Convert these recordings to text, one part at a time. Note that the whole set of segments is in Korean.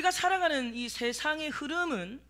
우리가 살아가는 이 세상의 흐름은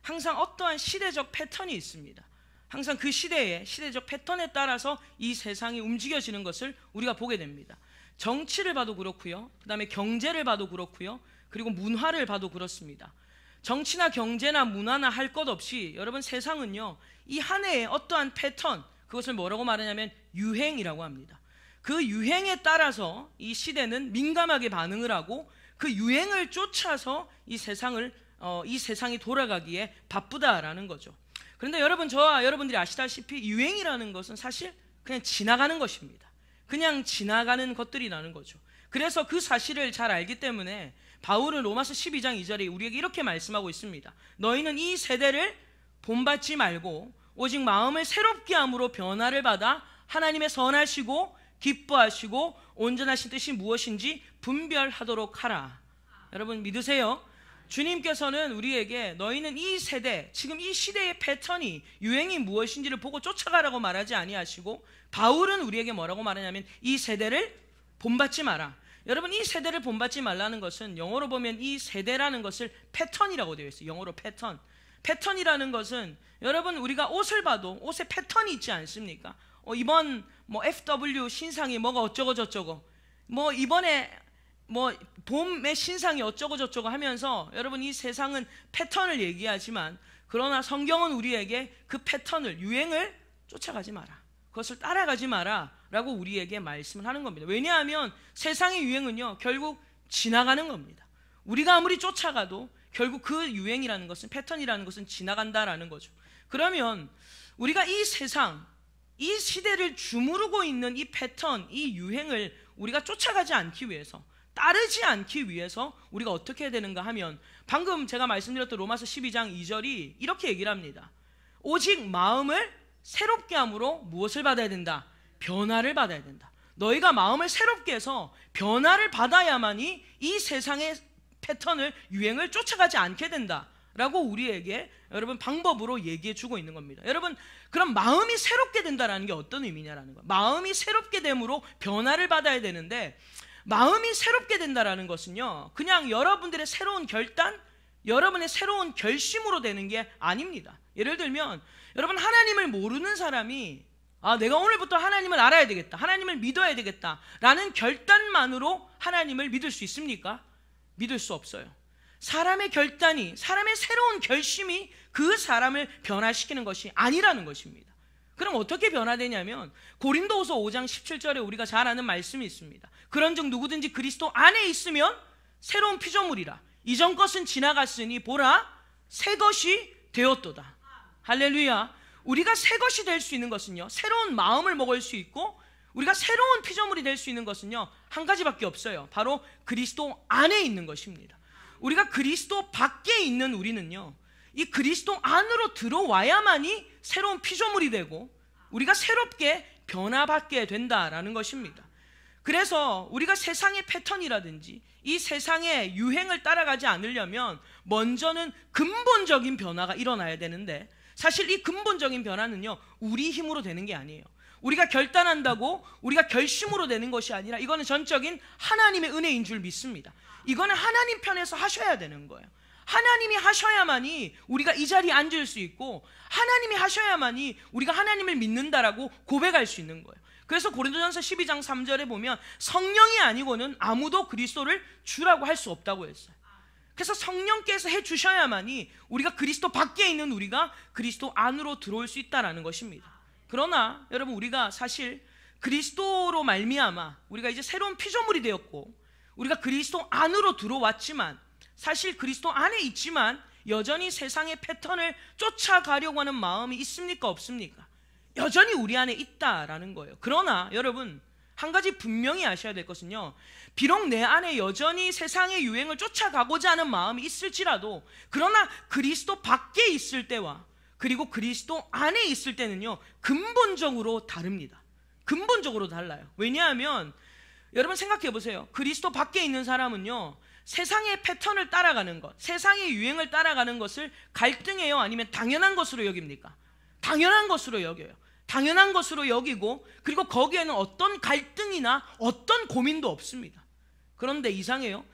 항상 어떠한 시대적 패턴이 있습니다. 항상 그 시대의 시대적 패턴에 따라서 이 세상이 움직여지는 것을 우리가 보게 됩니다. 정치를 봐도 그렇고요, 그 다음에 경제를 봐도 그렇고요, 그리고 문화를 봐도 그렇습니다. 정치나 경제나 문화나 할 것 없이 여러분 세상은요, 이 한 해의 어떠한 패턴, 그것을 뭐라고 말하냐면 유행이라고 합니다. 그 유행에 따라서 이 시대는 민감하게 반응을 하고 그 유행을 쫓아서 이 세상이 돌아가기에 바쁘다라는 거죠. 그런데 여러분, 저와 여러분들이 아시다시피 유행이라는 것은 사실 그냥 지나가는 것입니다. 그냥 지나가는 것들이라는 거죠. 그래서 그 사실을 잘 알기 때문에 바울은 로마서 12장 2절에 우리에게 이렇게 말씀하고 있습니다. 너희는 이 세대를 본받지 말고 오직 마음을 새롭게 함으로 변화를 받아 하나님의 선하시고 기뻐하시고 온전하신 뜻이 무엇인지 분별하도록 하라. 여러분 믿으세요? 주님께서는 우리에게 너희는 이 세대, 지금 이 시대의 패턴이, 유행이 무엇인지를 보고 쫓아가라고 말하지 아니하시고, 바울은 우리에게 뭐라고 말하냐면 이 세대를 본받지 마라. 여러분, 이 세대를 본받지 말라는 것은 영어로 보면 이 세대라는 것을 패턴이라고 되어 있어요. 영어로 패턴. 패턴이라는 것은 여러분, 우리가 옷을 봐도 옷에 패턴이 있지 않습니까? 이번 FW 신상이 뭐가 어쩌고 저쩌고, 이번에 봄의 신상이 어쩌고 저쩌고 하면서 여러분, 이 세상은 패턴을 얘기하지만, 그러나 성경은 우리에게 그 패턴을, 유행을 쫓아가지 마라, 그것을 따라가지 마라 라고 우리에게 말씀을 하는 겁니다. 왜냐하면 세상의 유행은요, 결국 지나가는 겁니다. 우리가 아무리 쫓아가도 결국 그 유행이라는 것은, 패턴이라는 것은 지나간다라는 거죠. 그러면 우리가 이 세상, 이 시대를 주무르고 있는 이 패턴, 이 유행을 우리가 쫓아가지 않기 위해서, 따르지 않기 위해서 우리가 어떻게 해야 되는가 하면, 방금 제가 말씀드렸던 로마서 12장 2절이 이렇게 얘기를 합니다. 오직 마음을 새롭게 함으로 무엇을 받아야 된다? 변화를 받아야 된다. 너희가 마음을 새롭게 해서 변화를 받아야만이 이 세상의 패턴을, 유행을 쫓아가지 않게 된다 라고 우리에게 여러분 방법으로 얘기해 주고 있는 겁니다. 여러분, 그럼 마음이 새롭게 된다는 게 어떤 의미냐라는 거예요. 마음이 새롭게 됨으로 변화를 받아야 되는데, 마음이 새롭게 된다는 것은요, 그냥 여러분들의 새로운 결단, 여러분의 새로운 결심으로 되는 게 아닙니다. 예를 들면 여러분, 하나님을 모르는 사람이 내가 오늘부터 하나님을 알아야 되겠다, 하나님을 믿어야 되겠다 라는 결단만으로 하나님을 믿을 수 있습니까? 믿을 수 없어요. 사람의 결단이, 사람의 새로운 결심이 그 사람을 변화시키는 것이 아니라는 것입니다. 그럼 어떻게 변화되냐면, 고린도후서 5장 17절에 우리가 잘 아는 말씀이 있습니다. 그런즉 누구든지 그리스도 안에 있으면 새로운 피조물이라. 이전 것은 지나갔으니 보라, 새 것이 되었도다. 할렐루야. 우리가 새 것이 될 수 있는 것은요, 새로운 마음을 먹을 수 있고, 우리가 새로운 피조물이 될 수 있는 것은요, 한 가지밖에 없어요. 바로 그리스도 안에 있는 것입니다. 우리가 그리스도 밖에 있는 우리는요, 이 그리스도 안으로 들어와야만이 새로운 피조물이 되고 우리가 새롭게 변화받게 된다라는 것입니다. 그래서 우리가 세상의 패턴이라든지 이 세상의 유행을 따라가지 않으려면 먼저는 근본적인 변화가 일어나야 되는데, 사실 이 근본적인 변화는요, 우리 힘으로 되는 게 아니에요. 우리가 결단한다고 우리가 결심으로 되는 것이 아니라, 이거는 전적인 하나님의 은혜인 줄 믿습니다. 이거는 하나님 편에서 하셔야 되는 거예요. 하나님이 하셔야만이 우리가 이 자리에 앉을 수 있고, 하나님이 하셔야만이 우리가 하나님을 믿는다라고 고백할 수 있는 거예요. 그래서 고린도전서 12장 3절에 보면 성령이 아니고는 아무도 그리스도를 주라고 할 수 없다고 했어요. 그래서 성령께서 해주셔야만이 우리가 그리스도 밖에 있는 우리가 그리스도 안으로 들어올 수 있다는 것입니다. 그러나 여러분, 우리가 사실 그리스도로 말미암아 우리가 이제 새로운 피조물이 되었고, 우리가 그리스도 안으로 들어왔지만, 사실 그리스도 안에 있지만 여전히 세상의 패턴을 쫓아가려고 하는 마음이 있습니까? 없습니까? 여전히 우리 안에 있다라는 거예요. 그러나 여러분, 한 가지 분명히 아셔야 될 것은요, 비록 내 안에 여전히 세상의 유행을 쫓아가고자 하는 마음이 있을지라도, 그러나 그리스도 밖에 있을 때와 그리고 그리스도 안에 있을 때는요, 근본적으로 다릅니다. 근본적으로 달라요. 왜냐하면 여러분 생각해 보세요. 그리스도 밖에 있는 사람은요, 세상의 패턴을 따라가는 것, 세상의 유행을 따라가는 것을 갈등해요? 아니면 당연한 것으로 여깁니까? 당연한 것으로 여겨요. 당연한 것으로 여기고, 그리고 거기에는 어떤 갈등이나 어떤 고민도 없습니다. 그런데 이상해요.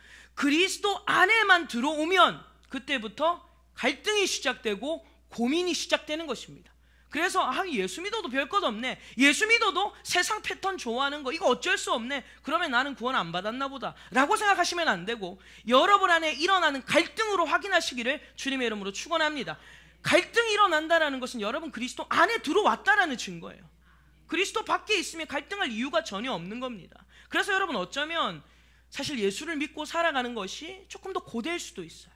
그리스도 안에만 들어오면 그때부터 갈등이 시작되고 고민이 시작되는 것입니다. 그래서 예수 믿어도 별것 없네, 예수 믿어도 세상 패턴 좋아하는 거 이거 어쩔 수 없네, 그러면 나는 구원 안 받았나 보다 라고 생각하시면 안 되고, 여러분 안에 일어나는 갈등으로 확인하시기를 주님의 이름으로 축원합니다. 갈등이 일어난다는 것은 여러분 그리스도 안에 들어왔다라는 증거예요. 그리스도 밖에 있으면 갈등할 이유가 전혀 없는 겁니다. 그래서 여러분 어쩌면 사실 예수를 믿고 살아가는 것이 조금 더 고될 수도 있어요.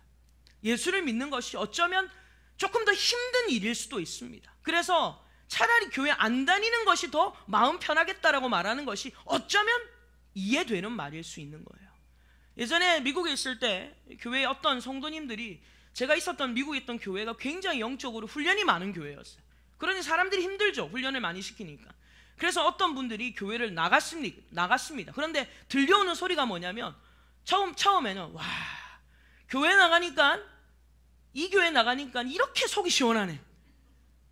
예수를 믿는 것이 어쩌면 조금 더 힘든 일일 수도 있습니다. 그래서 차라리 교회 안 다니는 것이 더 마음 편하겠다라고 말하는 것이 어쩌면 이해되는 말일 수 있는 거예요. 예전에 미국에 있을 때 교회에 어떤 성도님들이, 제가 있었던 미국에 있던 교회가 굉장히 영적으로 훈련이 많은 교회였어요. 그러니 사람들이 힘들죠, 훈련을 많이 시키니까. 그래서 어떤 분들이 교회를 나갔습니다. 그런데 들려오는 소리가 뭐냐면, 처음에는 와, 교회 나가니까, 이 교회 나가니까 이렇게 속이 시원하네,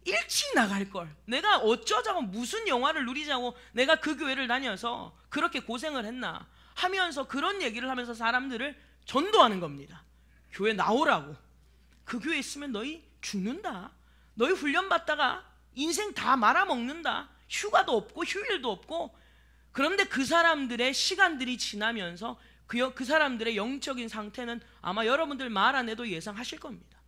일찍 나갈걸, 내가 어쩌자고 무슨 영화를 누리자고 내가 그 교회를 다녀서 그렇게 고생을 했나 하면서 그런 얘기를 하면서 사람들을 전도하는 겁니다. 교회 나오라고, 그 교회에 있으면 너희 죽는다, 너희 훈련받다가 인생 다 말아먹는다, 휴가도 없고 휴일도 없고. 그런데 그 사람들의 시간들이 지나면서 그 사람들의 영적인 상태는 아마 여러분들 말 안 해도 예상하실 겁니다.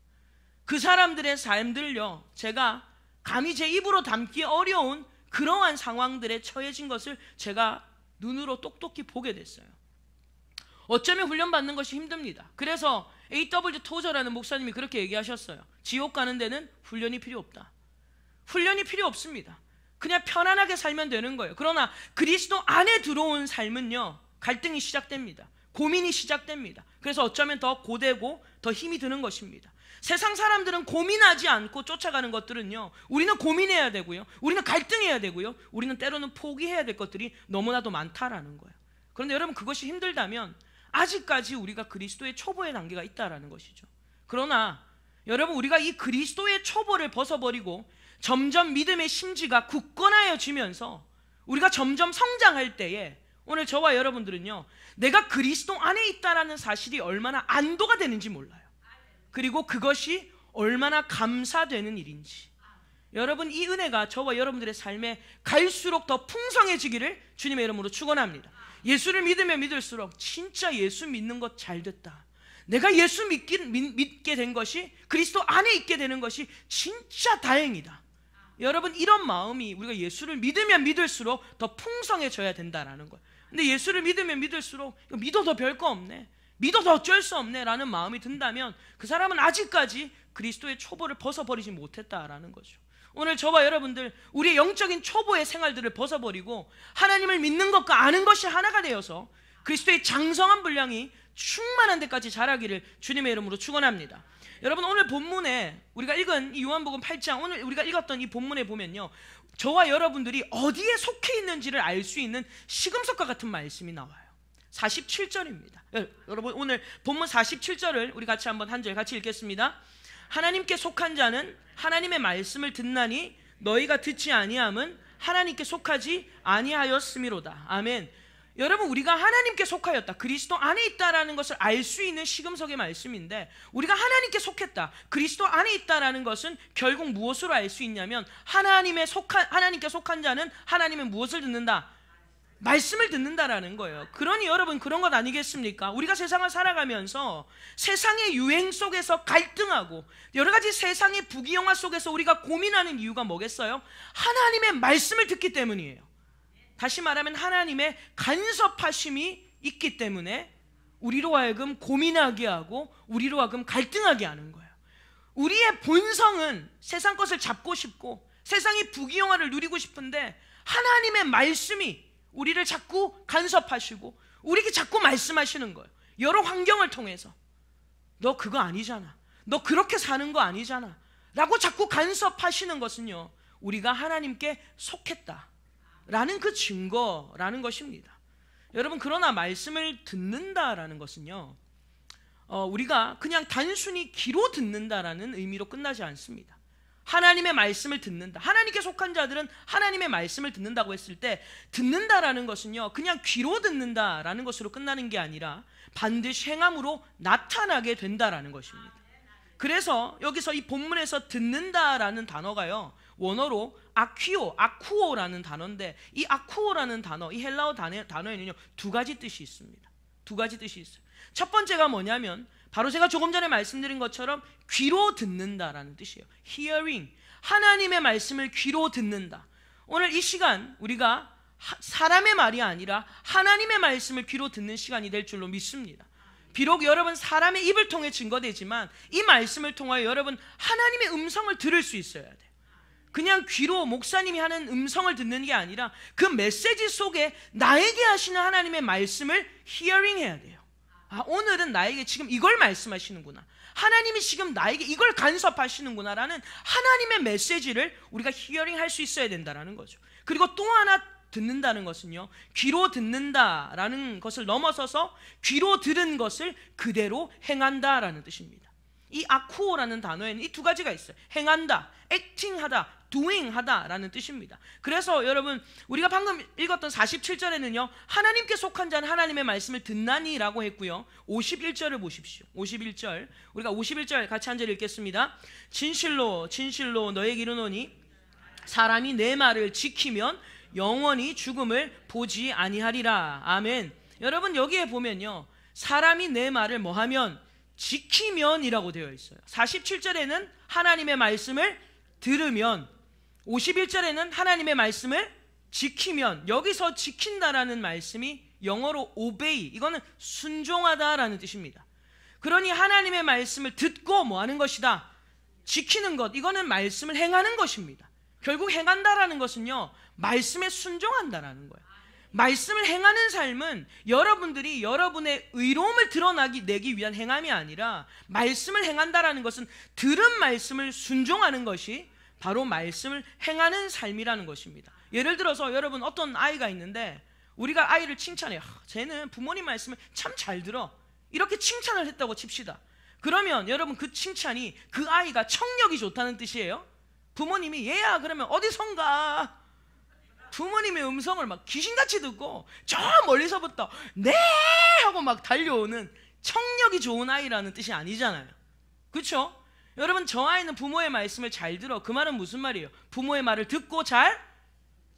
그 사람들의 삶들요, 제가 감히 제 입으로 담기 어려운 그러한 상황들에 처해진 것을 제가 눈으로 똑똑히 보게 됐어요. 어쩌면 훈련받는 것이 힘듭니다. 그래서 A.W. 토저라는 목사님이 그렇게 얘기하셨어요. 지옥 가는 데는 훈련이 필요 없다. 훈련이 필요 없습니다. 그냥 편안하게 살면 되는 거예요. 그러나 그리스도 안에 들어온 삶은요, 갈등이 시작됩니다. 고민이 시작됩니다. 그래서 어쩌면 더 고되고 더 힘이 드는 것입니다. 세상 사람들은 고민하지 않고 쫓아가는 것들은요, 우리는 고민해야 되고요, 우리는 갈등해야 되고요, 우리는 때로는 포기해야 될 것들이 너무나도 많다라는 거예요. 그런데 여러분 그것이 힘들다면 아직까지 우리가 그리스도의 초보의 단계가 있다라는 것이죠. 그러나 여러분 우리가 이 그리스도의 초보를 벗어버리고 점점 믿음의 심지가 굳건하여지면서 우리가 점점 성장할 때에, 오늘 저와 여러분들은요, 내가 그리스도 안에 있다라는 사실이 얼마나 안도가 되는지 몰라요. 그리고 그것이 얼마나 감사되는 일인지. 여러분 이 은혜가 저와 여러분들의 삶에 갈수록 더 풍성해지기를 주님의 이름으로 축원합니다. 예수를 믿으면 믿을수록 진짜 예수 믿는 것 잘 됐다, 내가 예수 믿게 된 것이, 그리스도 안에 있게 되는 것이 진짜 다행이다. 여러분 이런 마음이 우리가 예수를 믿으면 믿을수록 더 풍성해져야 된다라는 거예요. 근데 예수를 믿으면 믿을수록 믿어도 별거 없네, 믿어도 어쩔 수 없네 라는 마음이 든다면 그 사람은 아직까지 그리스도의 초보를 벗어버리지 못했다라는 거죠. 오늘 저와 여러분들 우리의 영적인 초보의 생활들을 벗어버리고 하나님을 믿는 것과 아는 것이 하나가 되어서 그리스도의 장성한 분량이 충만한 데까지 자라기를 주님의 이름으로 축원합니다. 여러분 오늘 본문에 우리가 읽은 이 요한복음 8장, 오늘 우리가 읽었던 이 본문에 보면요, 저와 여러분들이 어디에 속해 있는지를 알 수 있는 시금석과 같은 말씀이 나와요. 47절입니다. 여러분 오늘 본문 47절을 우리 같이 한번 한 절 같이 읽겠습니다. 하나님께 속한 자는 하나님의 말씀을 듣나니 너희가 듣지 아니함은 하나님께 속하지 아니하였음이로다. 아멘. 여러분 우리가 하나님께 속하였다, 그리스도 안에 있다라는 것을 알 수 있는 시금석의 말씀인데, 우리가 하나님께 속했다, 그리스도 안에 있다라는 것은 결국 무엇으로 알 수 있냐면, 하나님께 속한 자는 하나님의 무엇을 듣는다? 말씀을 듣는다라는 거예요. 그러니 여러분 그런 것 아니겠습니까? 우리가 세상을 살아가면서 세상의 유행 속에서 갈등하고 여러 가지 세상의 부귀영화 속에서 우리가 고민하는 이유가 뭐겠어요? 하나님의 말씀을 듣기 때문이에요. 다시 말하면 하나님의 간섭하심이 있기 때문에 우리로 하여금 고민하게 하고 우리로 하여금 갈등하게 하는 거예요. 우리의 본성은 세상 것을 잡고 싶고 세상의 부귀영화를 누리고 싶은데, 하나님의 말씀이 우리를 자꾸 간섭하시고 우리에게 자꾸 말씀하시는 거예요. 여러 환경을 통해서 너 그거 아니잖아, 너 그렇게 사는 거 아니잖아 라고 자꾸 간섭하시는 것은요, 우리가 하나님께 속했다라는 그 증거라는 것입니다. 여러분 그러나 말씀을 듣는다라는 것은요, 우리가 그냥 단순히 귀로 듣는다라는 의미로 끝나지 않습니다. 하나님의 말씀을 듣는다. 하나님께 속한 자들은 하나님의 말씀을 듣는다고 했을 때 듣는다라는 것은요 그냥 귀로 듣는다라는 것으로 끝나는 게 아니라 반드시 행함으로 나타나게 된다라는 것입니다. 그래서 여기서 이 본문에서 듣는다라는 단어가요 원어로 아쿠오라는 단어인데, 이 아쿠오라는 단어, 이 헬라어 단어에는요 두 가지 뜻이 있습니다. 두 가지 뜻이 있어요. 첫 번째가 뭐냐면 바로 제가 조금 전에 말씀드린 것처럼 귀로 듣는다라는 뜻이에요. hearing, 하나님의 말씀을 귀로 듣는다. 오늘 이 시간 우리가 사람의 말이 아니라 하나님의 말씀을 귀로 듣는 시간이 될 줄로 믿습니다. 비록 여러분 사람의 입을 통해 증거되지만 이 말씀을 통하여 여러분 하나님의 음성을 들을 수 있어야 돼요. 그냥 귀로 목사님이 하는 음성을 듣는 게 아니라 그 메시지 속에 나에게 하시는 하나님의 말씀을 hearing 해야 돼요. 오늘은 나에게 지금 이걸 말씀하시는구나, 하나님이 지금 나에게 이걸 간섭하시는구나 라는 하나님의 메시지를 우리가 hearing 할 수 있어야 된다는 거죠. 그리고 또 하나 듣는다는 것은요 귀로 듣는다라는 것을 넘어서서 귀로 들은 것을 그대로 행한다라는 뜻입니다. 이 아쿠오라는 단어에는 이 두 가지가 있어요. 행한다, acting하다, doing하다라는 뜻입니다. 그래서 여러분 우리가 방금 읽었던 47절에는요 하나님께 속한 자는 하나님의 말씀을 듣나니라고 했고요 51절을 보십시오. 51절, 우리가 51절 같이 한 절 읽겠습니다. 진실로 진실로 너에게 이르노니 사람이 내 말을 지키면 영원히 죽음을 보지 아니하리라. 아멘. 여러분 여기에 보면요 사람이 내 말을 뭐하면 지키면이라고 되어 있어요. 47절에는 하나님의 말씀을 들으면, 51절에는 하나님의 말씀을 지키면, 여기서 지킨다라는 말씀이 영어로 obey, 이거는 순종하다라는 뜻입니다. 그러니 하나님의 말씀을 듣고 뭐 하는 것이다? 지키는 것, 이거는 말씀을 행하는 것입니다. 결국 행한다라는 것은요 말씀에 순종한다라는 거예요. 말씀을 행하는 삶은 여러분들이 여러분의 의로움을 드러내기 위한 행함이 아니라 말씀을 행한다라는 것은 들은 말씀을 순종하는 것이 바로 말씀을 행하는 삶이라는 것입니다. 예를 들어서 여러분 어떤 아이가 있는데 우리가 아이를 칭찬해요. 쟤는 부모님 말씀을 참 잘 들어, 이렇게 칭찬을 했다고 칩시다. 그러면 여러분 그 칭찬이 그 아이가 청력이 좋다는 뜻이에요? 부모님이 얘야 그러면 어디선가 부모님의 음성을 막 귀신같이 듣고 저 멀리서부터 네 하고 막 달려오는 청력이 좋은 아이라는 뜻이 아니잖아요. 그렇죠? 여러분 저 아이는 부모의 말씀을 잘 들어, 그 말은 무슨 말이에요? 부모의 말을 듣고 잘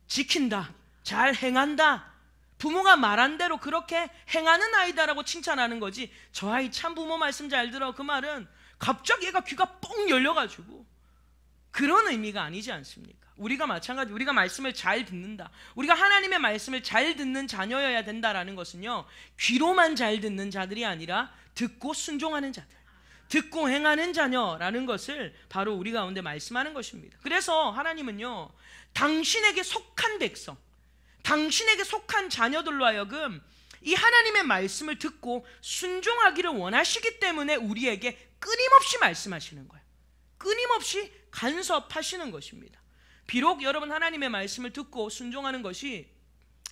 지킨다, 잘 행한다, 부모가 말한 대로 그렇게 행하는 아이다라고 칭찬하는 거지, 저 아이 참 부모 말씀 잘 들어, 그 말은 갑자기 얘가 귀가 뻥 열려가지고 그런 의미가 아니지 않습니까? 우리가 마찬가지, 우리가 말씀을 잘 듣는다, 우리가 하나님의 말씀을 잘 듣는 자녀여야 된다라는 것은요 귀로만 잘 듣는 자들이 아니라 듣고 순종하는 자들, 듣고 행하는 자녀라는 것을 바로 우리 가운데 말씀하는 것입니다. 그래서 하나님은요 당신에게 속한 백성, 당신에게 속한 자녀들로 하여금 이 하나님의 말씀을 듣고 순종하기를 원하시기 때문에 우리에게 끊임없이 말씀하시는 거예요. 끊임없이 간섭하시는 것입니다. 비록 여러분 하나님의 말씀을 듣고 순종하는 것이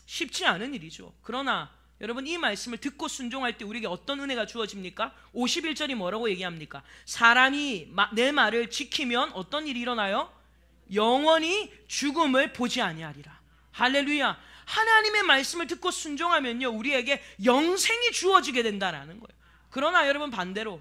쉽지 않은 일이죠. 그러나 여러분 이 말씀을 듣고 순종할 때 우리에게 어떤 은혜가 주어집니까? 51절이 뭐라고 얘기합니까? 사람이 내 말을 지키면 어떤 일이 일어나요? 영원히 죽음을 보지 아니하리라. 할렐루야. 하나님의 말씀을 듣고 순종하면요 우리에게 영생이 주어지게 된다라는 거예요. 그러나 여러분 반대로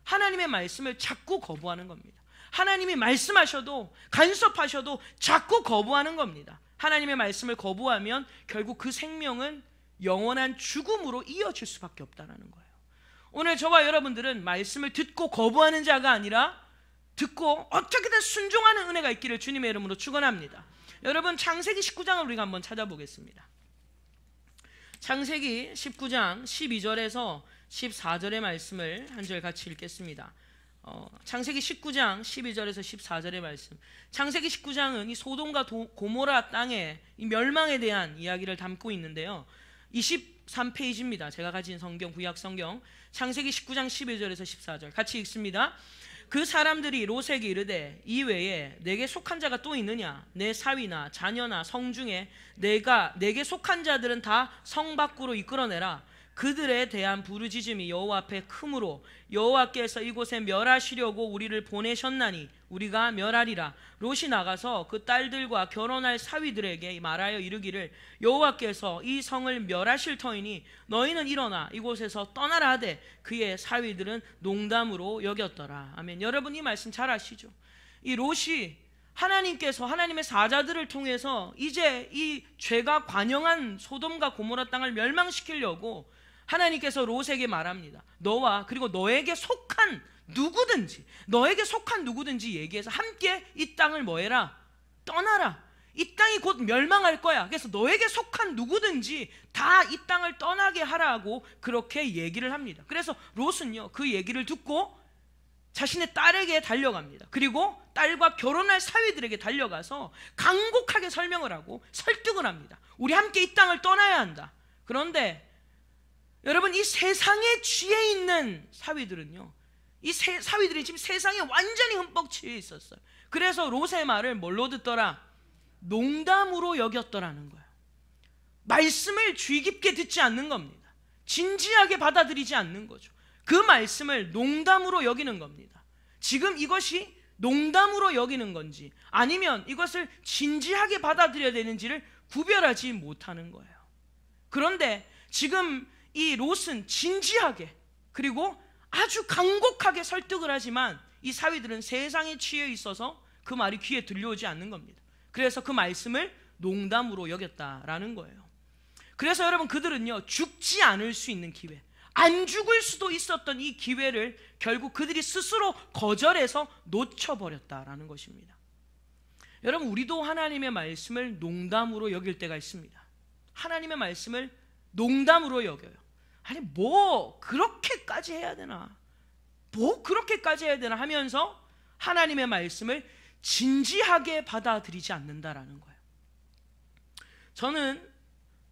하나님의 말씀을 자꾸 거부하는 겁니다. 하나님이 말씀하셔도 간섭하셔도 자꾸 거부하는 겁니다. 하나님의 말씀을 거부하면 결국 그 생명은 영원한 죽음으로 이어질 수밖에 없다는 거예요. 오늘 저와 여러분들은 말씀을 듣고 거부하는 자가 아니라 듣고 어떻게든 순종하는 은혜가 있기를 주님의 이름으로 축원합니다. 여러분 창세기 19장을 우리가 한번 찾아보겠습니다. 창세기 19장 12절에서 14절의 말씀을 한 절 같이 읽겠습니다. 창세기 19장 12절에서 14절의 말씀. 창세기 19장은 이 소돔과 고모라 땅의 이 멸망에 대한 이야기를 담고 있는데요 23페이지입니다. 제가 가진 성경, 구약 성경 창세기 19장 12절에서 14절 같이 읽습니다. 그 사람들이 롯에게 이르되 이 외에 내게 속한 자가 또 있느냐? 내 사위나 자녀나 성 중에 내게 속한 자들은 다 성 밖으로 이끌어내라. 그들에 대한 부르짖음이 여호와 앞에 크므로 여호와께서 이곳에 멸하시려고 우리를 보내셨나니 우리가 멸하리라. 롯이 나가서 그 딸들과 결혼할 사위들에게 말하여 이르기를 여호와께서 이 성을 멸하실 터이니 너희는 일어나 이곳에서 떠나라 하되 그의 사위들은 농담으로 여겼더라. 아멘. 여러분, 이 말씀 잘 아시죠? 이 롯이 하나님께서 하나님의 사자들을 통해서 이제 이 죄가 관영한 소돔과 고모라 땅을 멸망시키려고 하나님께서 롯에게 말합니다. 너와 그리고 너에게 속한 누구든지 얘기해서 함께 이 땅을 뭐해라? 떠나라. 이 땅이 곧 멸망할 거야. 그래서 너에게 속한 누구든지 다 이 땅을 떠나게 하라고 그렇게 얘기를 합니다. 그래서 롯은요, 그 얘기를 듣고 자신의 딸에게 달려갑니다. 그리고 딸과 결혼할 사위들에게 달려가서 간곡하게 설명을 하고 설득을 합니다. 우리 함께 이 땅을 떠나야 한다. 그런데 여러분, 이 세상에 취해 있는 사위들은요, 이 사위들이 지금 세상에 완전히 흠뻑 취해 있었어요. 그래서 롯의 말을 뭘로 듣더라? 농담으로 여겼더라는 거예요. 말씀을 주의 깊게 듣지 않는 겁니다. 진지하게 받아들이지 않는 거죠. 그 말씀을 농담으로 여기는 겁니다. 지금 이것이 농담으로 여기는 건지 아니면 이것을 진지하게 받아들여야 되는지를 구별하지 못하는 거예요. 그런데 지금 이 롯은 진지하게 그리고 아주 간곡하게 설득을 하지만 이 사위들은 세상에 취해 있어서 그 말이 귀에 들려오지 않는 겁니다. 그래서 그 말씀을 농담으로 여겼다라는 거예요. 그래서 여러분, 그들은요, 죽지 않을 수 있는 기회, 안 죽을 수도 있었던 이 기회를 결국 그들이 스스로 거절해서 놓쳐버렸다라는 것입니다. 여러분, 우리도 하나님의 말씀을 농담으로 여길 때가 있습니다. 하나님의 말씀을 농담으로 여겨요. 아니, 뭐 그렇게까지 해야 되나? 뭐 그렇게까지 해야 되나 하면서 하나님의 말씀을 진지하게 받아들이지 않는다라는 거예요.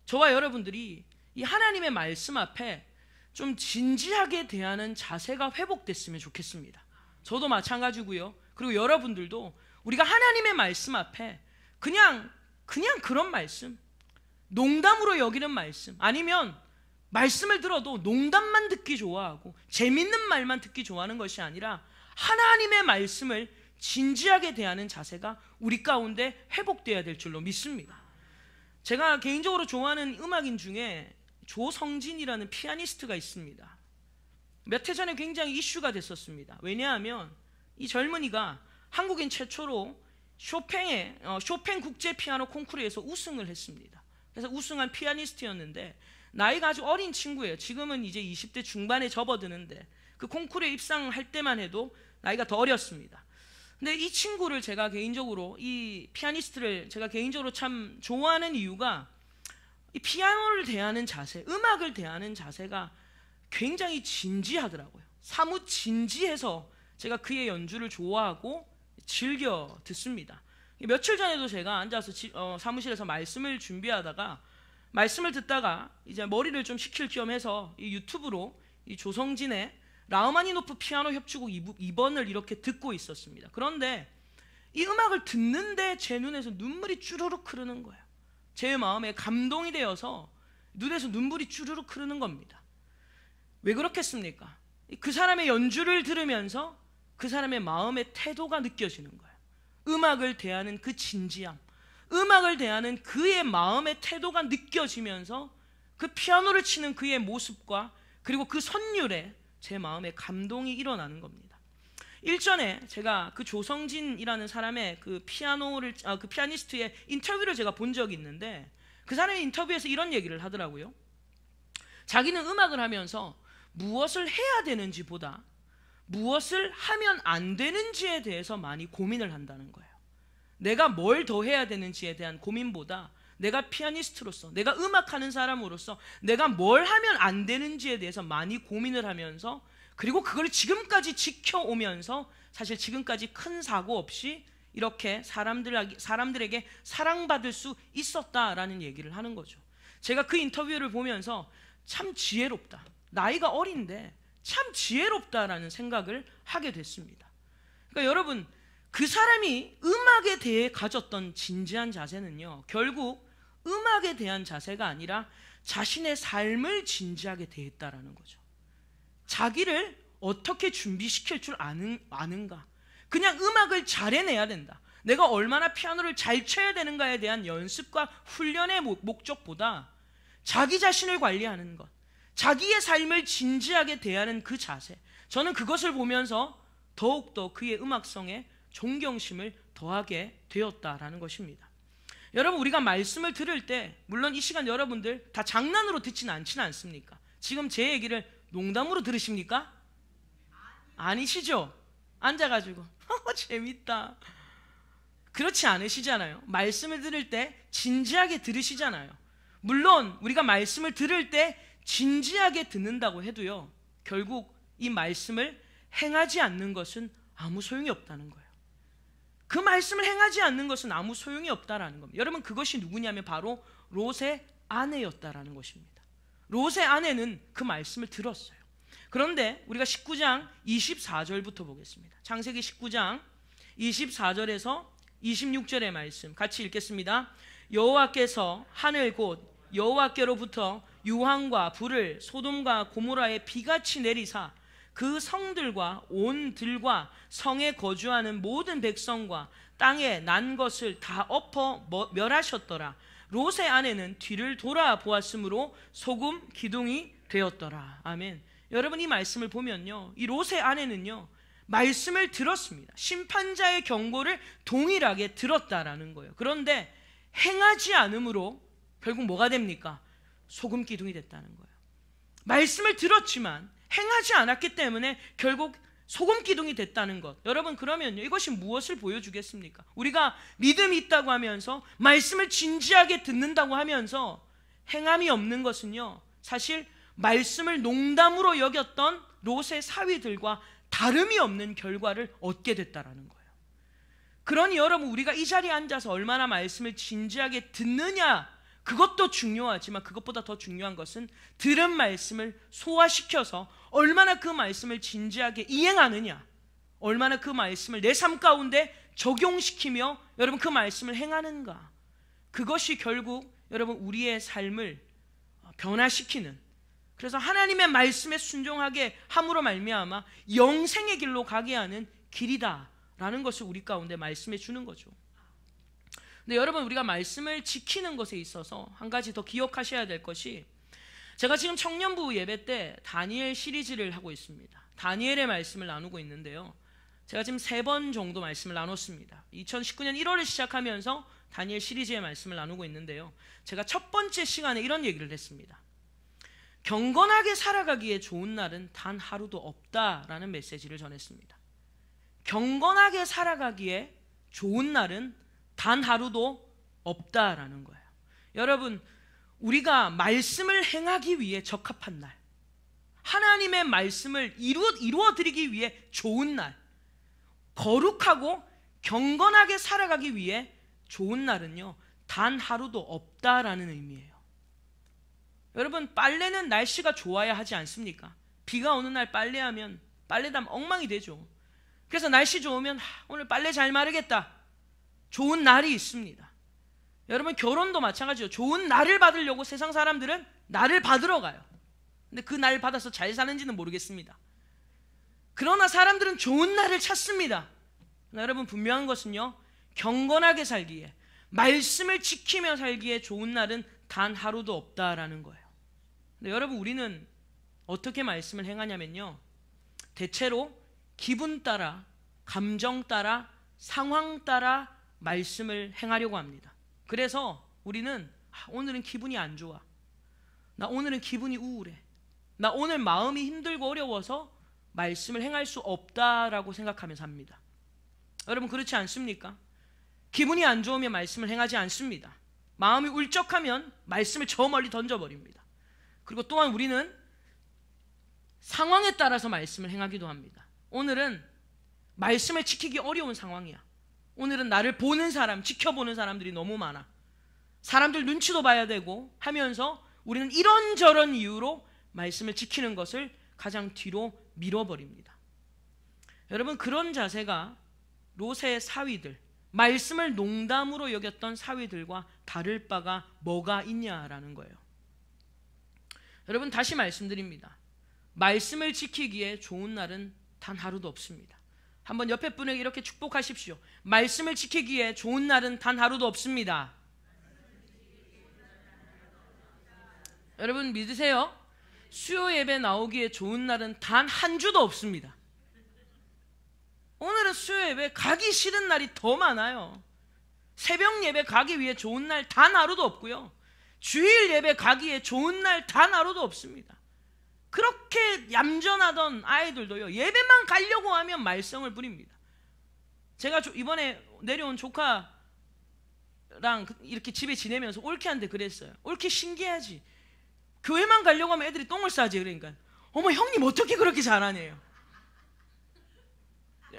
저와 여러분들이 이 하나님의 말씀 앞에 좀 진지하게 대하는 자세가 회복됐으면 좋겠습니다. 저도 마찬가지고요. 그리고 여러분들도 우리가 하나님의 말씀 앞에 그냥 그런 말씀, 농담으로 여기는 말씀, 아니면 말씀을 들어도 농담만 듣기 좋아하고 재밌는 말만 듣기 좋아하는 것이 아니라 하나님의 말씀을 진지하게 대하는 자세가 우리 가운데 회복돼야 될 줄로 믿습니다. 제가 개인적으로 좋아하는 음악인 중에 조성진이라는 피아니스트가 있습니다. 몇 해 전에 굉장히 이슈가 됐었습니다. 왜냐하면 이 젊은이가 한국인 최초로 쇼팽 국제 피아노 콩쿠르에서 우승을 했습니다. 그래서 우승한 피아니스트였는데 나이가 아주 어린 친구예요. 지금은 이제 20대 중반에 접어드는데 그 콩쿠르에 입상할 때만 해도 나이가 더 어렸습니다. 근데 이 친구를 제가 개인적으로, 이 피아니스트를 제가 개인적으로 참 좋아하는 이유가 이 피아노를 대하는 자세, 음악을 대하는 자세가 굉장히 진지하더라고요. 사뭇 진지해서 제가 그의 연주를 좋아하고 즐겨 듣습니다. 며칠 전에도 제가 앉아서 사무실에서 말씀을 준비하다가 말씀을 듣다가 이제 머리를 좀 식힐 겸 해서 이 유튜브로 이 조성진의 라흐마니노프 피아노 협주곡 2번을 이렇게 듣고 있었습니다. 그런데 이 음악을 듣는데 제 눈에서 눈물이 쭈르륵 흐르는 거예요. 제 마음에 감동이 되어서 눈에서 눈물이 쭈르륵 흐르는 겁니다. 왜 그렇겠습니까? 그 사람의 연주를 들으면서 그 사람의 마음의 태도가 느껴지는 거예요. 음악을 대하는 그 진지함, 음악을 대하는 그의 마음의 태도가 느껴지면서 그 피아노를 치는 그의 모습과 그리고 그 선율에 제 마음에 감동이 일어나는 겁니다. 일전에 제가 그 조성진이라는 사람의 그 피아니스트의 인터뷰를 제가 본 적이 있는데 그 사람이 인터뷰에서 이런 얘기를 하더라고요. 자기는 음악을 하면서 무엇을 해야 되는지보다 무엇을 하면 안 되는지에 대해서 많이 고민을 한다는 거예요. 내가 뭘 더 해야 되는지에 대한 고민보다 내가 피아니스트로서, 내가 음악하는 사람으로서 내가 뭘 하면 안 되는지에 대해서 많이 고민을 하면서, 그리고 그걸 지금까지 지켜오면서 사실 지금까지 큰 사고 없이 이렇게 사람들에게 사랑받을 수 있었다라는 얘기를 하는 거죠. 제가 그 인터뷰를 보면서 참 지혜롭다, 나이가 어린데 참 지혜롭다라는 생각을 하게 됐습니다. 그러니까 여러분, 그 사람이 음악에 대해 가졌던 진지한 자세는요, 결국 음악에 대한 자세가 아니라 자신의 삶을 진지하게 대했다라는 거죠. 자기를 어떻게 준비시킬 줄 아는가? 그냥 음악을 잘 해내야 된다. 내가 얼마나 피아노를 잘 쳐야 되는가에 대한 연습과 훈련의 목적보다 자기 자신을 관리하는 것, 자기의 삶을 진지하게 대하는 그 자세, 저는 그것을 보면서 더욱더 그의 음악성에 존경심을 더하게 되었다라는 것입니다. 여러분, 우리가 말씀을 들을 때 물론 이 시간 여러분들 다 장난으로 듣지는 않지는 않습니까? 지금 제 얘기를 농담으로 들으십니까? 아니시죠? 앉아가지고 재밌다, 그렇지 않으시잖아요. 말씀을 들을 때 진지하게 들으시잖아요. 물론 우리가 말씀을 들을 때 진지하게 듣는다고 해도요, 결국 이 말씀을 행하지 않는 것은 아무 소용이 없다는 거예요. 그 말씀을 행하지 않는 것은 아무 소용이 없다라는 겁니다. 여러분, 그것이 누구냐면 바로 롯의 아내였다라는 것입니다. 롯의 아내는 그 말씀을 들었어요. 그런데 우리가 19장 24절부터 보겠습니다. 창세기 19장 24절에서 26절의 말씀 같이 읽겠습니다. 여호와께서 하늘 곧 여호와께로부터 유황과 불을 소돔과 고모라에 비같이 내리사 그 성들과 온 들과 성에 거주하는 모든 백성과 땅에 난 것을 다 엎어 멸하셨더라. 롯의 아내는 뒤를 돌아보았으므로 소금 기둥이 되었더라. 아멘. 여러분, 이 말씀을 보면요, 이 롯의 아내는요 말씀을 들었습니다. 심판자의 경고를 동일하게 들었다라는 거예요. 그런데 행하지 않음으로 결국 뭐가 됩니까? 소금 기둥이 됐다는 거예요. 말씀을 들었지만 행하지 않았기 때문에 결국 소금 기둥이 됐다는 것. 여러분, 그러면요, 이것이 무엇을 보여주겠습니까? 우리가 믿음이 있다고 하면서 말씀을 진지하게 듣는다고 하면서 행함이 없는 것은요, 사실 말씀을 농담으로 여겼던 롯의 사위들과 다름이 없는 결과를 얻게 됐다라는 거예요. 그러니 여러분, 우리가 이 자리에 앉아서 얼마나 말씀을 진지하게 듣느냐, 그것도 중요하지만 그것보다 더 중요한 것은 들은 말씀을 소화시켜서 얼마나 그 말씀을 진지하게 이행하느냐, 얼마나 그 말씀을 내 삶 가운데 적용시키며 여러분 그 말씀을 행하는가. 그것이 결국 여러분 우리의 삶을 변화시키는, 그래서 하나님의 말씀에 순종하게 함으로 말미암아 영생의 길로 가게 하는 길이다라는 것을 우리 가운데 말씀해 주는 거죠. 근데 여러분, 우리가 말씀을 지키는 것에 있어서 한 가지 더 기억하셔야 될 것이, 제가 지금 청년부 예배 때 다니엘 시리즈를 하고 있습니다. 다니엘의 말씀을 나누고 있는데요, 제가 지금 3번 정도 말씀을 나눴습니다. 2019년 1월에 시작하면서 다니엘 시리즈의 말씀을 나누고 있는데요, 제가 첫 번째 시간에 이런 얘기를 했습니다. 경건하게 살아가기에 좋은 날은 단 하루도 없다라는 메시지를 전했습니다. 경건하게 살아가기에 좋은 날은 단 하루도 없다라는 거예요. 여러분, 우리가 말씀을 행하기 위해 적합한 날, 하나님의 말씀을 이루어 드리기 위해 좋은 날, 거룩하고 경건하게 살아가기 위해 좋은 날은요 단 하루도 없다라는 의미예요. 여러분, 빨래는 날씨가 좋아야 하지 않습니까? 비가 오는 날 빨래하면 빨래담 엉망이 되죠. 그래서 날씨 좋으면 오늘 빨래 잘 마르겠다, 좋은 날이 있습니다. 여러분, 결혼도 마찬가지죠. 좋은 날을 받으려고 세상 사람들은 날을 받으러 가요. 근데 그 날 받아서 잘 사는지는 모르겠습니다. 그러나 사람들은 좋은 날을 찾습니다. 여러분, 분명한 것은요, 경건하게 살기에, 말씀을 지키며 살기에 좋은 날은 단 하루도 없다라는 거예요. 근데 여러분, 우리는 어떻게 말씀을 행하냐면요, 대체로 기분 따라, 감정 따라, 상황 따라 말씀을 행하려고 합니다. 그래서 우리는 오늘은 기분이 안 좋아, 나 오늘은 기분이 우울해, 나 오늘 마음이 힘들고 어려워서 말씀을 행할 수 없다라고 생각하면서 합니다. 여러분, 그렇지 않습니까? 기분이 안 좋으면 말씀을 행하지 않습니다. 마음이 울적하면 말씀을 저 멀리 던져버립니다. 그리고 또한 우리는 상황에 따라서 말씀을 행하기도 합니다. 오늘은 말씀을 지키기 어려운 상황이야. 오늘은 나를 보는 사람, 지켜보는 사람들이 너무 많아. 사람들 눈치도 봐야 되고 하면서 우리는 이런저런 이유로 말씀을 지키는 것을 가장 뒤로 밀어버립니다. 여러분, 그런 자세가 롯의 사위들, 말씀을 농담으로 여겼던 사위들과 다를 바가 뭐가 있냐라는 거예요. 여러분 다시 말씀드립니다. 말씀을 지키기에 좋은 날은 단 하루도 없습니다. 한번 옆에 분에게 이렇게 축복하십시오. 말씀을 지키기에 좋은 날은 단 하루도 없습니다. 여러분 믿으세요? 수요 예배 나오기에 좋은 날은 단 한 주도 없습니다. 오늘은 수요 예배 가기 싫은 날이 더 많아요. 새벽 예배 가기 위해 좋은 날 단 하루도 없고요. 주일 예배 가기에 좋은 날 단 하루도 없습니다. 그렇게 얌전하던 아이들도요, 예배만 가려고 하면 말썽을 부립니다. 제가 이번에 내려온 조카랑 이렇게 집에 지내면서 올케한테 그랬어요. 올케 신기하지? 교회만 가려고 하면 애들이 똥을 싸지. 그러니까 어머 형님 어떻게 그렇게 잘하네요.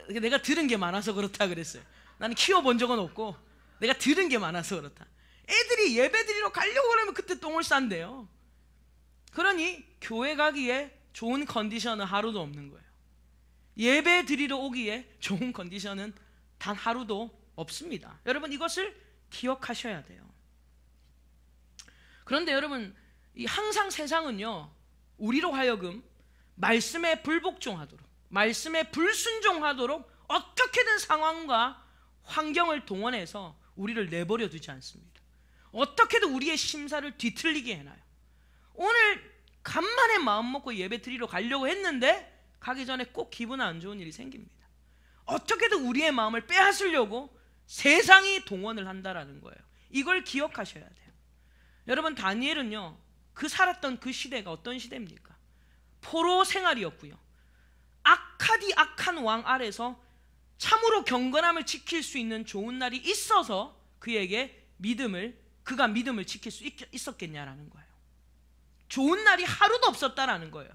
내가 들은 게 많아서 그렇다 그랬어요. 나는 키워본 적은 없고 내가 들은 게 많아서 그렇다. 애들이 예배 드리러 가려고 그러면 그때 똥을 싼대요. 그러니 교회 가기에 좋은 컨디션은 하루도 없는 거예요. 예배 드리러 오기에 좋은 컨디션은 단 하루도 없습니다. 여러분 이것을 기억하셔야 돼요. 그런데 여러분 항상 세상은요, 우리로 하여금 말씀에 불복종하도록, 말씀에 불순종하도록 어떻게든 상황과 환경을 동원해서 우리를 내버려 두지 않습니다. 어떻게든 우리의 심사를 뒤틀리게 해놔요. 오늘 간만에 마음 먹고 예배 드리러 가려고 했는데 가기 전에 꼭 기분 안 좋은 일이 생깁니다. 어떻게든 우리의 마음을 빼앗으려고 세상이 동원을 한다라는 거예요. 이걸 기억하셔야 돼요. 여러분 다니엘은요, 그 살았던 그 시대가 어떤 시대입니까? 포로 생활이었고요, 악한 왕 아래서 참으로 경건함을 지킬 수 있는 좋은 날이 있어서 그가 믿음을 지킬 수 있었겠냐라는 거예요. 좋은 날이 하루도 없었다라는 거예요.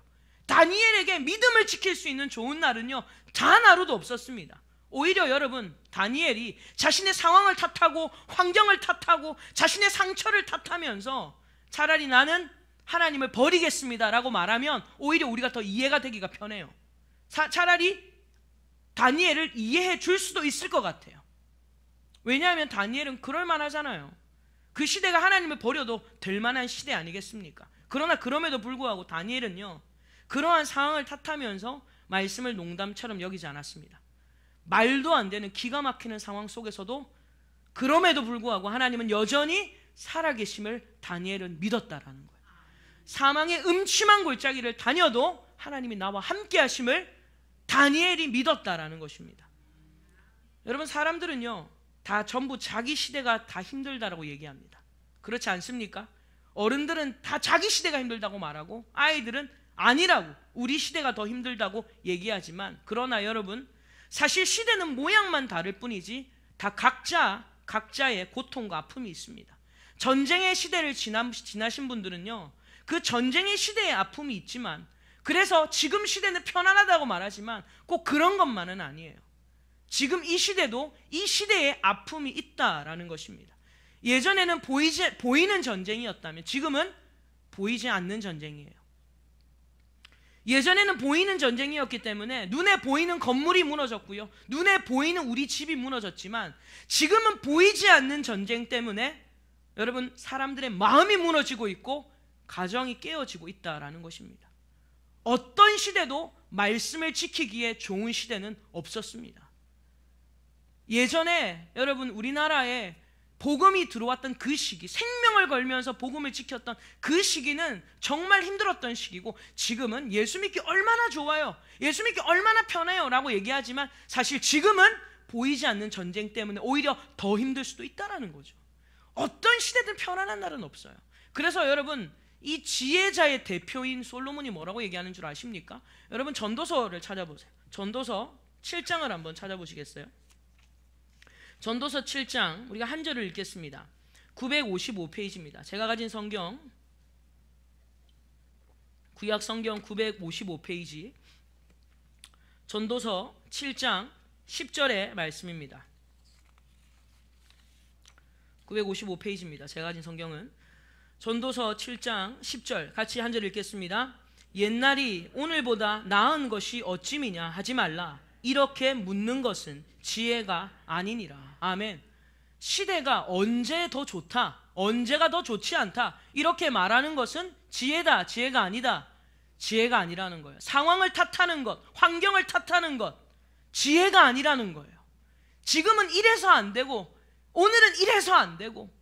다니엘에게 믿음을 지킬 수 있는 좋은 날은요, 단 하루도 없었습니다. 오히려 여러분 다니엘이 자신의 상황을 탓하고 환경을 탓하고 자신의 상처를 탓하면서 차라리 나는 하나님을 버리겠습니다 라고 말하면 오히려 우리가 더 이해가 되기가 편해요. 차라리 다니엘을 이해해 줄 수도 있을 것 같아요. 왜냐하면 다니엘은 그럴 만하잖아요. 그 시대가 하나님을 버려도 될 만한 시대 아니겠습니까? 그러나 그럼에도 불구하고 다니엘은요, 그러한 상황을 탓하면서 말씀을 농담처럼 여기지 않았습니다. 말도 안 되는 기가 막히는 상황 속에서도 그럼에도 불구하고 하나님은 여전히 살아계심을 다니엘은 믿었다라는 거예요. 사망의 음침한 골짜기를 다녀도 하나님이 나와 함께 하심을 다니엘이 믿었다라는 것입니다. 여러분 사람들은요, 다 전부 자기 시대가 다 힘들다라고 얘기합니다. 그렇지 않습니까? 어른들은 다 자기 시대가 힘들다고 말하고 아이들은 아니라고, 우리 시대가 더 힘들다고 얘기하지만, 그러나 여러분 사실 시대는 모양만 다를 뿐이지 다 각자의 고통과 아픔이 있습니다. 전쟁의 시대를 지나신 분들은요, 그 전쟁의 시대의 아픔이 있지만, 그래서 지금 시대는 편안하다고 말하지만 꼭 그런 것만은 아니에요. 지금 이 시대도 이 시대의 아픔이 있다라는 것입니다. 예전에는 보이는 전쟁이었다면 지금은 보이지 않는 전쟁이에요. 예전에는 보이는 전쟁이었기 때문에 눈에 보이는 건물이 무너졌고요, 눈에 보이는 우리 집이 무너졌지만 지금은 보이지 않는 전쟁 때문에 여러분 사람들의 마음이 무너지고 있고 가정이 깨어지고 있다라는 것입니다. 어떤 시대도 말씀을 지키기에 좋은 시대는 없었습니다. 예전에 여러분 우리나라에 복음이 들어왔던 그 시기, 생명을 걸면서 복음을 지켰던 그 시기는 정말 힘들었던 시기고, 지금은 예수 믿기 얼마나 좋아요, 예수 믿기 얼마나 편해요 라고 얘기하지만 사실 지금은 보이지 않는 전쟁 때문에 오히려 더 힘들 수도 있다는 거죠. 어떤 시대든 편안한 날은 없어요. 그래서 여러분 이 지혜자의 대표인 솔로몬이 뭐라고 얘기하는 줄 아십니까? 여러분 전도서를 찾아보세요. 전도서 7장을 한번 찾아보시겠어요? 전도서 7장 우리가 한 절을 읽겠습니다. 955페이지입니다. 제가 가진 성경 구약 성경 955페이지 전도서 7장 10절의 말씀입니다. 955페이지입니다. 제가 가진 성경은 전도서 7장 10절 같이 한 절 읽겠습니다. 옛날이 오늘보다 나은 것이 어찌미냐 하지 말라. 이렇게 묻는 것은 지혜가 아니니라. 아멘. 시대가 언제 더 좋다, 언제가 더 좋지 않다 이렇게 말하는 것은 지혜다, 지혜가 아니다. 지혜가 아니라는 거예요. 상황을 탓하는 것, 환경을 탓하는 것, 지혜가 아니라는 거예요. 지금은 이래서 안 되고, 오늘은 이래서 안 되고,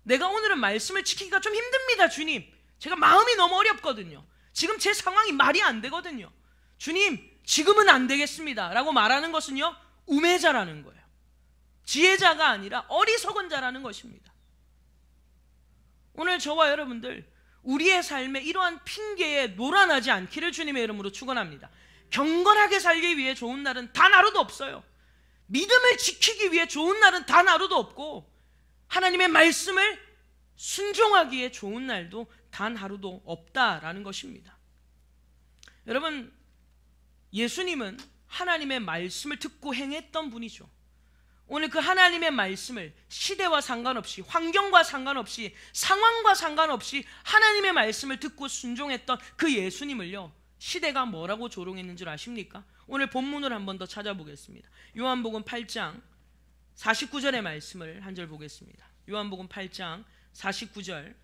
내가 오늘은 말씀을 지키기가 좀 힘듭니다, 주님. 제가 마음이 너무 어렵거든요. 지금 제 상황이 말이 안 되거든요. 주님, 지금은 안 되겠습니다 라고 말하는 것은요, 우매자라는 거예요. 지혜자가 아니라 어리석은 자라는 것입니다. 오늘 저와 여러분들, 우리의 삶에 이러한 핑계에 놀아나지 않기를 주님의 이름으로 축원합니다. 경건하게 살기 위해 좋은 날은 단 하루도 없어요. 믿음을 지키기 위해 좋은 날은 단 하루도 없고, 하나님의 말씀을 순종하기에 좋은 날도 단 하루도 없다라는 것입니다. 여러분, 예수님은 하나님의 말씀을 듣고 행했던 분이죠. 오늘 그 하나님의 말씀을 시대와 상관없이, 환경과 상관없이, 상황과 상관없이 하나님의 말씀을 듣고 순종했던 그 예수님을요, 시대가 뭐라고 조롱했는 줄 아십니까? 오늘 본문을 한 번 더 찾아보겠습니다. 요한복음 8장 49절의 말씀을 한 절 보겠습니다. 요한복음 8장 49절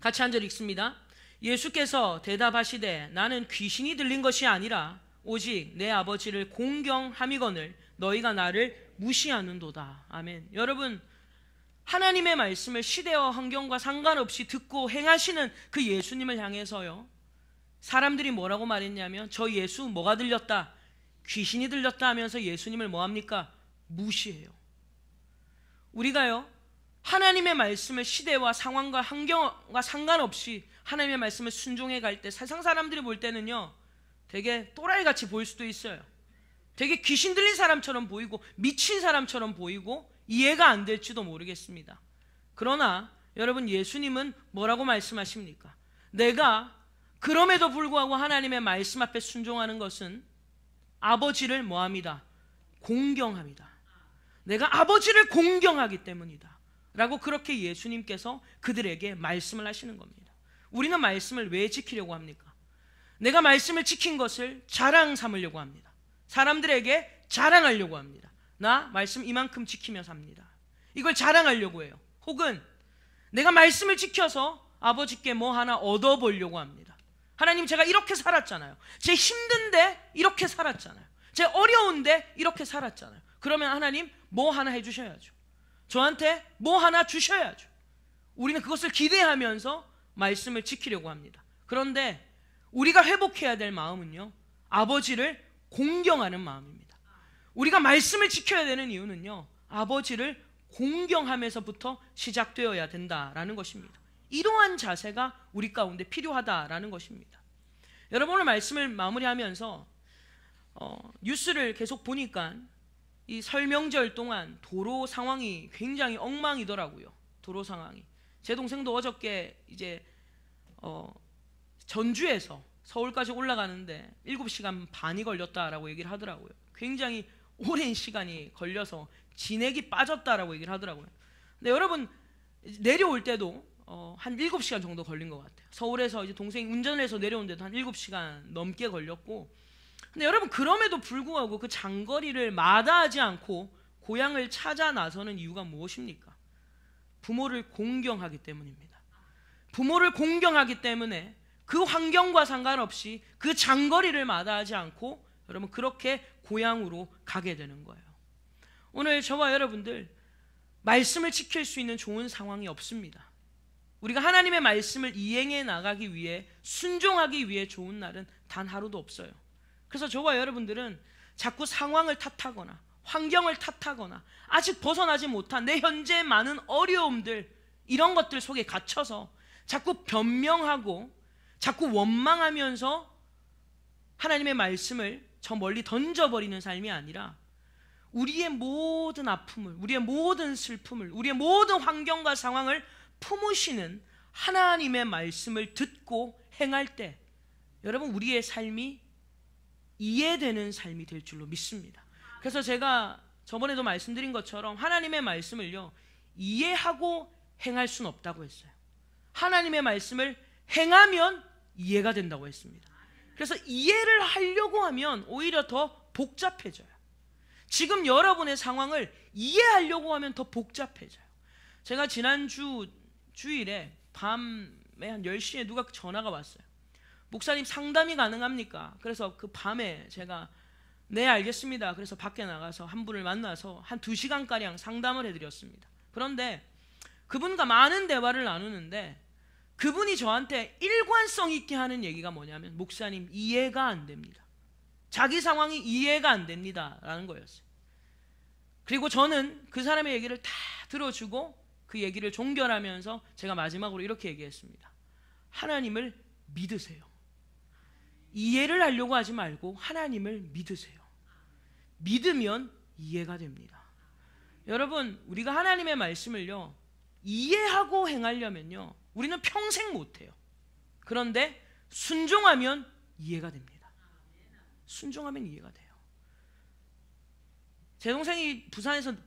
같이 한 절 읽습니다. 예수께서 대답하시되 나는 귀신이 들린 것이 아니라 오직 내 아버지를 공경함이거늘 너희가 나를 무시하는도다. 아멘. 여러분, 하나님의 말씀을 시대와 환경과 상관없이 듣고 행하시는 그 예수님을 향해서요, 사람들이 뭐라고 말했냐면, 저 예수 뭐가 들렸다? 귀신이 들렸다 하면서 예수님을 뭐합니까? 무시해요. 우리가요, 하나님의 말씀을 시대와 상황과 환경과 상관없이 하나님의 말씀을 순종해 갈 때 세상 사람들이 볼 때는요, 되게 또라이같이 보일 수도 있어요. 되게 귀신 들린 사람처럼 보이고 미친 사람처럼 보이고 이해가 안 될지도 모르겠습니다. 그러나 여러분, 예수님은 뭐라고 말씀하십니까? 내가 그럼에도 불구하고 하나님의 말씀 앞에 순종하는 것은 아버지를 뭐합니다? 공경합니다. 내가 아버지를 공경하기 때문이다 라고 그렇게 예수님께서 그들에게 말씀을 하시는 겁니다. 우리는 말씀을 왜 지키려고 합니까? 내가 말씀을 지킨 것을 자랑 삼으려고 합니다. 사람들에게 자랑하려고 합니다. 나 말씀 이만큼 지키며 삽니다. 이걸 자랑하려고 해요. 혹은 내가 말씀을 지켜서 아버지께 뭐 하나 얻어보려고 합니다. 하나님, 제가 이렇게 살았잖아요. 제 힘든데 이렇게 살았잖아요. 제 어려운데 이렇게 살았잖아요. 그러면 하나님 뭐 하나 해주셔야죠. 저한테 뭐 하나 주셔야죠. 우리는 그것을 기대하면서 말씀을 지키려고 합니다. 그런데 우리가 회복해야 될 마음은요, 아버지를 공경하는 마음입니다. 우리가 말씀을 지켜야 되는 이유는요, 아버지를 공경하면서부터 시작되어야 된다라는 것입니다. 이러한 자세가 우리 가운데 필요하다라는 것입니다. 여러분, 오늘 말씀을 마무리하면서 뉴스를 계속 보니까 이 설명절 동안 도로 상황이 굉장히 엉망이더라고요. 도로 상황이. 제 동생도 어저께 이제 전주에서 서울까지 올라가는데 7시간 반이 걸렸다라고 얘기를 하더라고요. 굉장히 오랜 시간이 걸려서 진액이 빠졌다라고 얘기를 하더라고요. 근데 여러분, 내려올 때도 한 7시간 정도 걸린 것 같아요. 서울에서 이제 동생이 운전을 해서 내려오는데도 한 7시간 넘게 걸렸고, 근데 여러분, 그럼에도 불구하고 그 장거리를 마다하지 않고 고향을 찾아 나서는 이유가 무엇입니까? 부모를 공경하기 때문입니다. 부모를 공경하기 때문에 그 환경과 상관없이 그 장거리를 마다하지 않고 여러분, 그렇게 고향으로 가게 되는 거예요. 오늘 저와 여러분들, 말씀을 지킬 수 있는 좋은 상황이 없습니다. 우리가 하나님의 말씀을 이행해 나가기 위해, 순종하기 위해 좋은 날은 단 하루도 없어요. 그래서 저와 여러분들은 자꾸 상황을 탓하거나 환경을 탓하거나 아직 벗어나지 못한 내 현재의 많은 어려움들, 이런 것들 속에 갇혀서 자꾸 변명하고 자꾸 원망하면서 하나님의 말씀을 저 멀리 던져버리는 삶이 아니라, 우리의 모든 아픔을, 우리의 모든 슬픔을, 우리의 모든 환경과 상황을 품으시는 하나님의 말씀을 듣고 행할 때 여러분, 우리의 삶이 이해되는 삶이 될 줄로 믿습니다. 그래서 제가 저번에도 말씀드린 것처럼 하나님의 말씀을요, 이해하고 행할 수는 없다고 했어요. 하나님의 말씀을 행하면 이해가 된다고 했습니다. 그래서 이해를 하려고 하면 오히려 더 복잡해져요. 지금 여러분의 상황을 이해하려고 하면 더 복잡해져요. 제가 지난주 주일에 밤에 한 10시에 누가 전화가 왔어요. 목사님 상담이 가능합니까? 그래서 그 밤에 제가 네 알겠습니다. 그래서 밖에 나가서 한 분을 만나서 한 2시간가량 상담을 해드렸습니다. 그런데 그분과 많은 대화를 나누는데 그분이 저한테 일관성 있게 하는 얘기가 뭐냐면 목사님 이해가 안 됩니다. 자기 상황이 이해가 안 됩니다 라는 거였어요. 그리고 저는 그 사람의 얘기를 다 들어주고 그 얘기를 종결하면서 제가 마지막으로 이렇게 얘기했습니다. 하나님을 믿으세요. 이해를 하려고 하지 말고 하나님을 믿으세요. 믿으면 이해가 됩니다. 여러분, 우리가 하나님의 말씀을요 이해하고 행하려면요 우리는 평생 못해요. 그런데 순종하면 이해가 됩니다. 순종하면 이해가 돼요. 제 동생이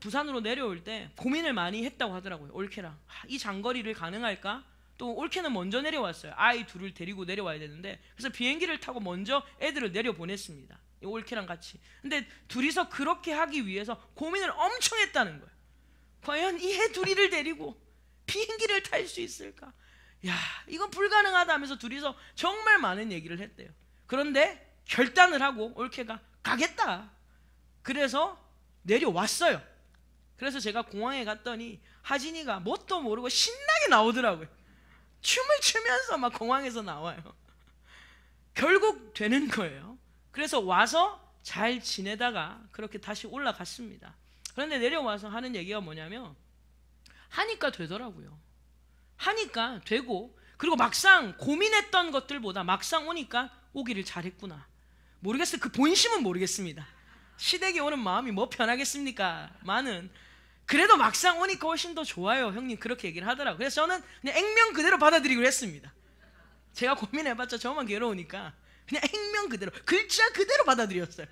부산으로 내려올 때 고민을 많이 했다고 하더라고요. 올케랑 이 장거리를 가능할까? 또 올케는 먼저 내려왔어요. 아이 둘을 데리고 내려와야 되는데 그래서 비행기를 타고 먼저 애들을 내려보냈습니다. 올케랑 같이. 근데 둘이서 그렇게 하기 위해서 고민을 엄청 했다는 거예요. 과연 이 애 둘이를 데리고 비행기를 탈 수 있을까? 야, 이건 불가능하다 하면서 둘이서 정말 많은 얘기를 했대요. 그런데 결단을 하고 올케가 가겠다. 그래서 내려왔어요. 그래서 제가 공항에 갔더니 하진이가 뭣도 모르고 신나게 나오더라고요. 춤을 추면서 막 공항에서 나와요. 결국 되는 거예요. 그래서 와서 잘 지내다가 그렇게 다시 올라갔습니다. 그런데 내려와서 하는 얘기가 뭐냐면 하니까 되더라고요. 하니까 되고 그리고 막상 고민했던 것들보다 막상 오니까 오기를 잘했구나. 모르겠어요. 그 본심은 모르겠습니다. 시댁에 오는 마음이 뭐 편하겠습니까? 많은. 그래도 막상 오니까 훨씬 더 좋아요. 형님 그렇게 얘기를 하더라고요. 그래서 저는 그냥 액면 그대로 받아들이기로 했습니다. 제가 고민해봤자 저만 괴로우니까 그냥 액면 그대로 글자 그대로 받아들였어요.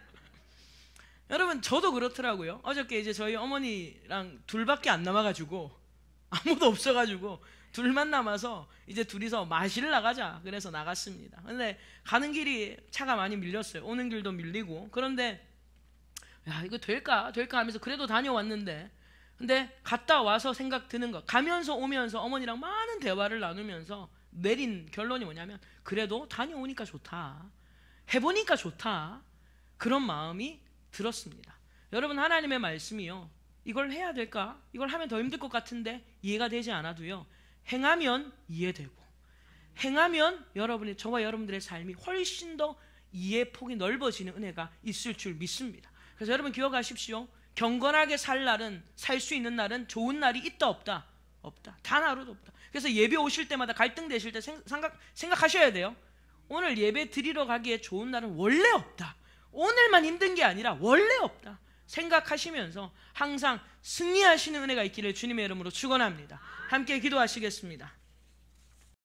여러분 저도 그렇더라고요. 어저께 이제 저희 어머니랑 둘밖에 안 남아가지고 아무도 없어가지고 둘만 남아서 이제 둘이서 마실 나가자 그래서 나갔습니다. 근데 가는 길이 차가 많이 밀렸어요. 오는 길도 밀리고. 그런데 야 이거 될까 하면서 그래도 다녀왔는데 근데 갔다 와서 생각 드는 거 가면서 오면서 어머니랑 많은 대화를 나누면서 내린 결론이 뭐냐면 그래도 다녀오니까 좋다. 해보니까 좋다. 그런 마음이 들었습니다. 여러분 하나님의 말씀이요 이걸 해야 될까? 이걸 하면 더 힘들 것 같은데 이해가 되지 않아도요 행하면 이해되고 행하면 저와 여러분들의 삶이 훨씬 더 이해 폭이 넓어지는 은혜가 있을 줄 믿습니다. 그래서 여러분 기억하십시오. 경건하게 살 수 있는 날은 좋은 날이 있다 없다? 없다. 단 하루도 없다. 그래서 예배 오실 때마다 갈등 되실 때 생각하셔야 돼요. 오늘 예배 드리러 가기에 좋은 날은 원래 없다. 오늘만 힘든 게 아니라 원래 없다. 생각하시면서 항상 승리하시는 은혜가 있기를 주님의 이름으로 축원합니다. 함께 기도하시겠습니다.